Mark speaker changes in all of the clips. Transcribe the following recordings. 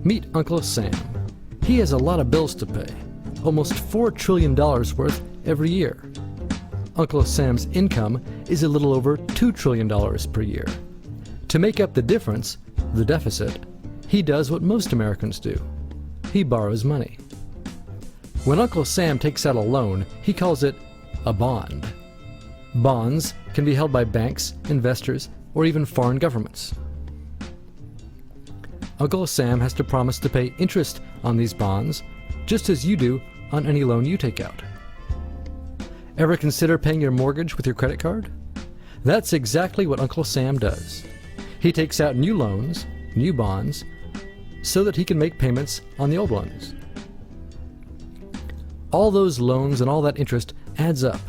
Speaker 1: Meet Uncle Sam. He has a lot of bills to pay, almost $4 trillion worth every year. Uncle Sam's income is a little over $2 trillion per year. To make up the difference, the deficit, he does what most Americans do. He borrows money. When Uncle Sam takes out a loan, he calls it a bond. Bonds can be held by banks, investors, or even foreign governments. Uncle Sam has to promise to pay interest on these bonds, just as you do on any loan you take out. Ever consider paying your mortgage with your credit card? That's exactly what Uncle Sam does. He takes out new loans, new bonds, so that he can make payments on the old ones. All those loans and all that interest adds up.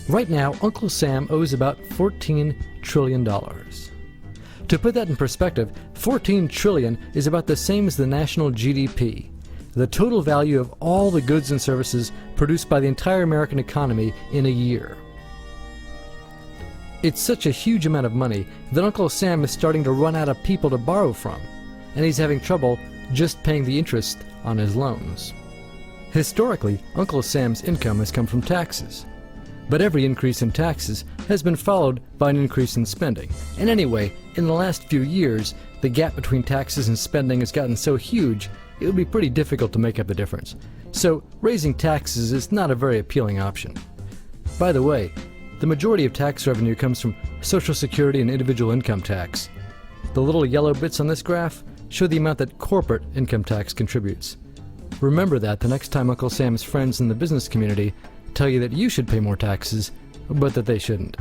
Speaker 1: Right now, Uncle Sam owes about $14 trillion. To put that in perspective, 14 trillion is about the same as the national GDP, the total value of all the goods and services produced by the entire American economy in a year. It's such a huge amount of money that Uncle Sam is starting to run out of people to borrow from, and he's having trouble just paying the interest on his loans. Historically, Uncle Sam's income has come from taxes. But every increase in taxes has been followed by an increase in spending. And anyway, in the last few years, the gap between taxes and spending has gotten so huge, it would be pretty difficult to make up the difference. So raising taxes is not a very appealing option. By the way, the majority of tax revenue comes from Social Security and individual income tax. The little yellow bits on this graph show the amount that corporate income tax contributes. Remember that the next time Uncle Sam's friends in the business community tell you that you should pay more taxes, but that they shouldn't.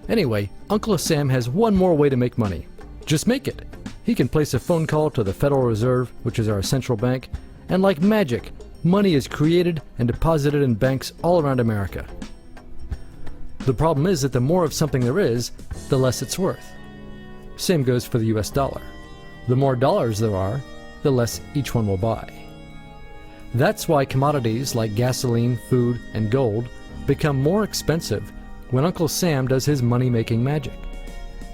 Speaker 1: Anyway, Uncle Sam has one more way to make money. Just make it. He can place a phone call to the Federal Reserve, which is our central bank, and like magic, money is created and deposited in banks all around America. The problem is that the more of something there is, the less it's worth. Same goes for the US dollar. The more dollars there are, the less each one will buy. That's why commodities like gasoline, food, and gold become more expensive when Uncle Sam does his money-making magic.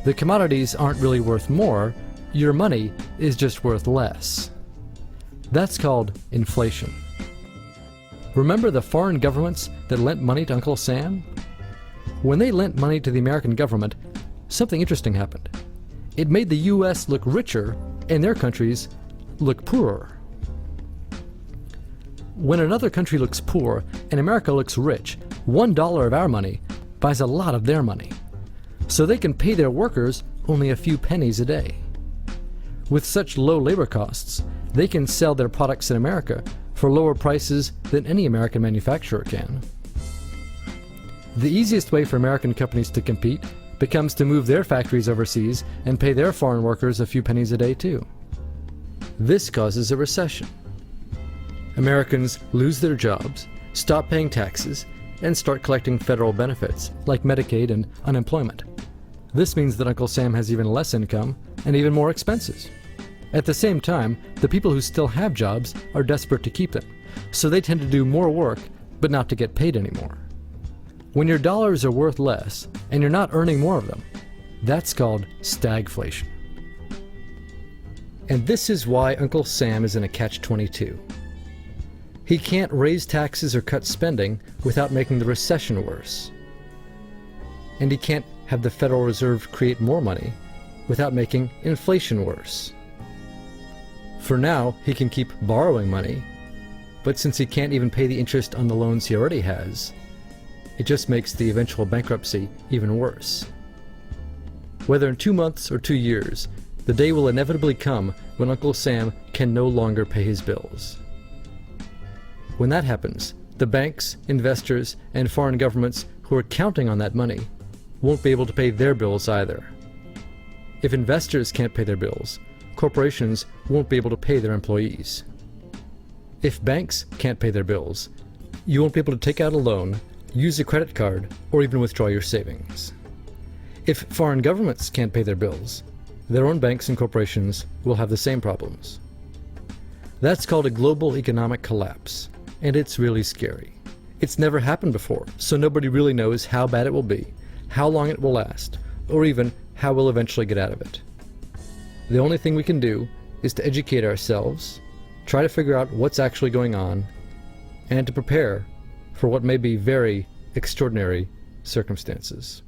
Speaker 1: The commodities aren't really worth more, your money is just worth less. That's called inflation. Remember the foreign governments that lent money to Uncle Sam? When they lent money to the American government, something interesting happened. It made the US look richer and their countries look poorer. When another country looks poor and America looks rich, $1 of our money buys a lot of their money. So they can pay their workers only a few pennies a day. With such low labor costs, they can sell their products in America for lower prices than any American manufacturer can. The easiest way for American companies to compete becomes to move their factories overseas and pay their foreign workers a few pennies a day too. This causes a recession. Americans lose their jobs, stop paying taxes, and start collecting federal benefits like Medicaid and unemployment. This means that Uncle Sam has even less income and even more expenses. At the same time, the people who still have jobs are desperate to keep them, so they tend to do more work but not to get paid anymore. When your dollars are worth less and you're not earning more of them, that's called stagflation. And this is why Uncle Sam is in a catch-22. He can't raise taxes or cut spending without making the recession worse. And he can't have the Federal Reserve create more money without making inflation worse. For now, he can keep borrowing money, but since he can't even pay the interest on the loans he already has, it just makes the eventual bankruptcy even worse. Whether in 2 months or 2 years, the day will inevitably come when Uncle Sam can no longer pay his bills. When that happens, the banks, investors, and foreign governments who are counting on that money won't be able to pay their bills either. If investors can't pay their bills, corporations won't be able to pay their employees. If banks can't pay their bills, you won't be able to take out a loan, use a credit card, or even withdraw your savings. If foreign governments can't pay their bills, their own banks and corporations will have the same problems. That's called a global economic collapse. And it's really scary. It's never happened before, so nobody really knows how bad it will be, how long it will last, or even how we'll eventually get out of it. The only thing we can do is to educate ourselves, try to figure out what's actually going on, and to prepare for what may be very extraordinary circumstances.